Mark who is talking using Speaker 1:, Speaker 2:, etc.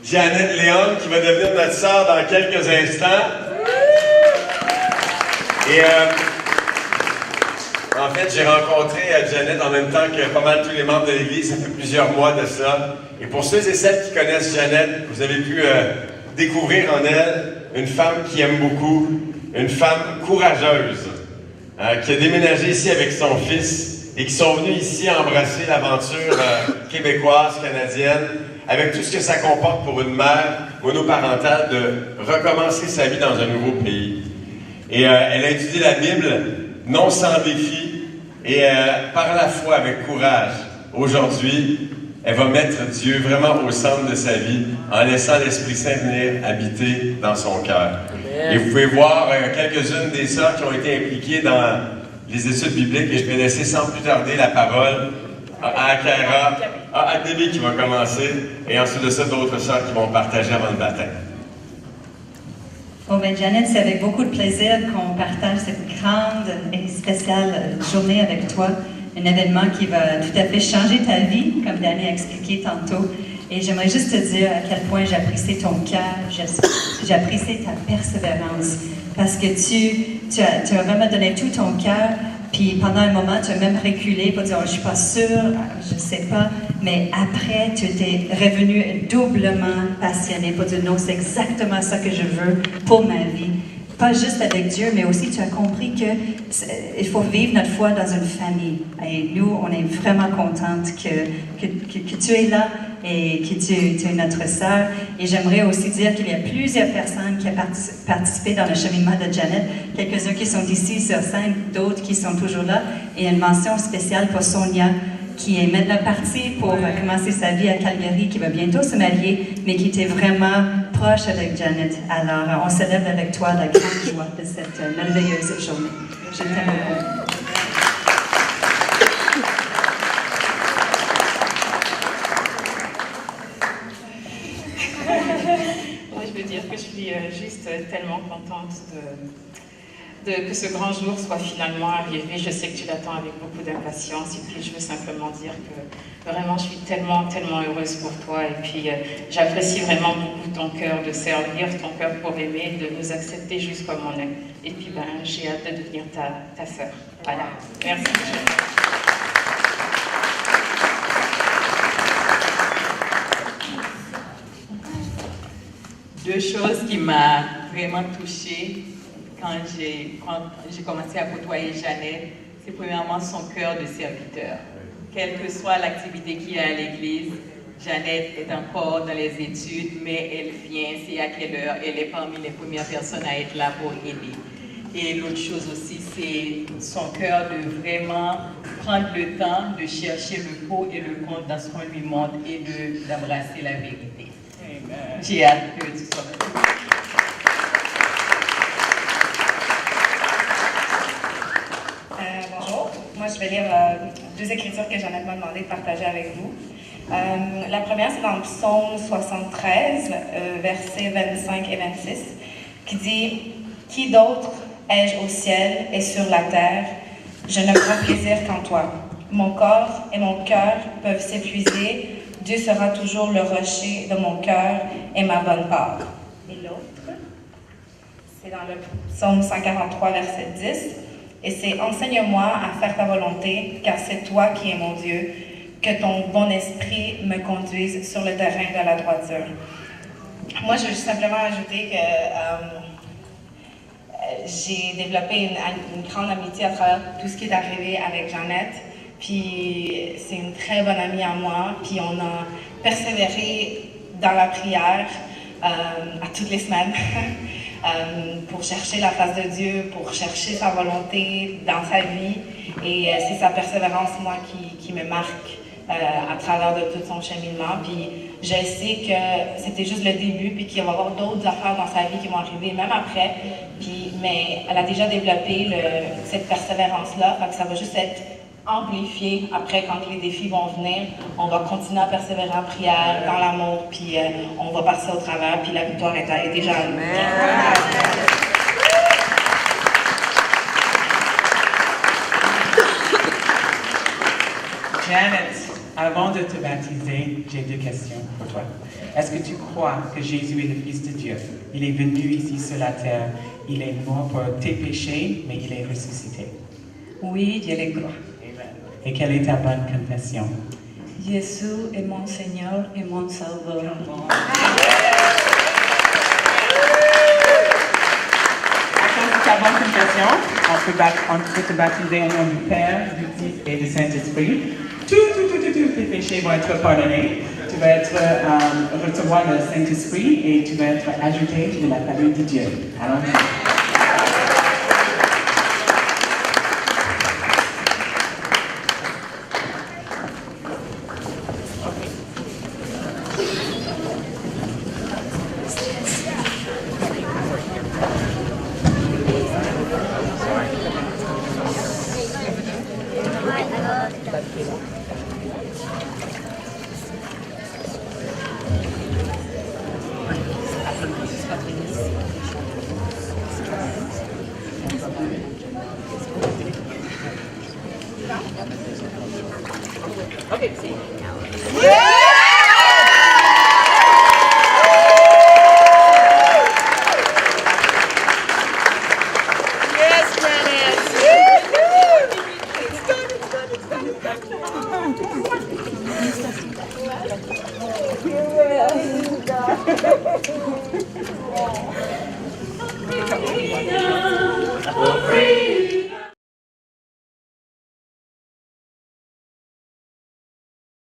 Speaker 1: Janet Léon, qui va devenir notre sœur dans quelques instants. Et en fait, j'ai rencontré Janet en même temps que pas mal tous les membres de l'Église. Ça fait plusieurs mois de ça. Et pour ceux et celles qui connaissent Janet, vous avez pu découvrir en elle une femme qui aime beaucoup, une femme courageuse, qui a déménagé ici avec son fils et qui sont venus ici embrasser l'aventure québécoise, canadienne, avec tout ce que ça comporte pour une mère monoparentale de recommencer sa vie dans un nouveau pays. Et elle a étudié la Bible, non sans défi, et par la foi, avec courage. Aujourd'hui, elle va mettre Dieu vraiment au centre de sa vie en laissant l'Esprit Saint venir habiter dans son cœur. Et vous pouvez voir quelques-unes des sœurs qui ont été impliquées dans les études bibliques, et je vais laisser sans plus tarder la parole à Akara, à Debbie qui va commencer, et ensuite de ça, d'autres sœurs qui vont partager avant le baptême.
Speaker 2: Bon, ben Janet, c'est avec beaucoup de plaisir qu'on partage cette grande et spéciale journée avec toi. Un événement qui va tout à fait changer ta vie, comme Danny a expliqué tantôt. Et j'aimerais juste te dire à quel point j'apprécie ton cœur, j'apprécie ta persévérance. Parce que tu as vraiment donné tout ton cœur. Puis pendant un moment, tu as même reculé pour dire, je suis pas sûre, je ne sais pas. Mais après, tu t'es revenu doublement passionné pour dire, non, c'est exactement ça que je veux pour ma vie. Pas juste avec Dieu, mais aussi tu as compris qu'il faut vivre notre foi dans une famille. Et nous, on est vraiment contente que tu es là et que tu es notre sœur. Et j'aimerais aussi dire qu'il y a plusieurs personnes qui ont participé dans le cheminement de Janet. Quelques-uns qui sont ici sur scène, d'autres qui sont toujours là. Et une mention spéciale pour Sonia, qui est maintenant partie pour commencer sa vie à Calgary, qui va bientôt se marier, mais qui était vraiment proche avec Janet. Alors, on célèbre avec toi la grande joie de cette merveilleuse journée. Je t'aime beaucoup.
Speaker 3: Moi, je veux dire que je suis juste tellement contente que ce grand jour soit finalement arrivé. Je sais que tu l'attends avec beaucoup d'impatience et puis je veux simplement dire que vraiment je suis tellement, tellement heureuse pour toi et puis j'apprécie vraiment beaucoup ton cœur de servir, ton cœur pour aimer, de nous accepter juste comme on est. Et puis j'ai hâte de devenir ta sœur. Voilà. Merci.
Speaker 4: Deux choses qui m'ont vraiment touchée quand j'ai commencé à côtoyer Janet, c'est premièrement son cœur de serviteur. Quelle que soit l'activité qu'il y a à l'église, Janet est encore dans les études, mais elle vient, c'est à quelle heure, elle est parmi les premières personnes à être là pour aider. Et l'autre chose aussi, c'est son cœur de vraiment prendre le temps de chercher le pour et le contre dans ce qu'on lui montre et d'embrasser la vérité. J'ai hâte que tu sois là.
Speaker 5: Bonjour, moi je vais lire deux écritures que Janet m'a demandé de partager avec vous. La première, c'est dans le psaume 73, versets 25 et 26, qui dit « Qui d'autre ai-je au ciel et sur la terre? Je ne prends plaisir qu'en toi. Mon corps et mon cœur peuvent s'épuiser. Dieu sera toujours le rocher de mon cœur et ma bonne part. » Et l'autre, c'est dans le psaume 143, verset 10. Et c'est « Enseigne-moi à faire ta volonté, car c'est toi qui es mon Dieu, que ton bon esprit me conduise sur le terrain de la droiture. » Moi, je veux simplement ajouter que j'ai développé une grande amitié à travers tout ce qui est arrivé avec Janet. Puis c'est une très bonne amie à moi. Puis on a persévéré dans la prière à toutes les semaines. Pour chercher la face de Dieu, pour chercher sa volonté dans sa vie. Et c'est sa persévérance, moi, qui me marque à travers de tout son cheminement. Puis je sais que c'était juste le début, puis qu'il va y avoir d'autres affaires dans sa vie qui vont arriver, même après. Mais elle a déjà développé cette persévérance-là, fait que ça va juste être amplifié après quand les défis vont venir. On va continuer à persévérer en prière, dans l'amour, puis on va passer au travers, puis la victoire est déjà à nous.
Speaker 6: Janet, Avant de te baptiser, j'ai 2 questions pour toi. Est-ce que tu crois que Jésus est le Fils de Dieu? Il est venu ici sur la terre, il est mort pour tes péchés, mais il est ressuscité.
Speaker 7: Oui, je le crois.
Speaker 6: Amen. Et quelle est ta bonne confession?
Speaker 7: Jésus est mon Seigneur et mon Sauveur.
Speaker 6: Ta bonne confession, on peut te baptiser au nom du Père, du Fils et du Saint-Esprit. Tous tes péchés vont être pardonnés. Tu vas recevoir le Saint-Esprit et tu vas être ajouté de la famille de Dieu. Alors,
Speaker 8: Freedom,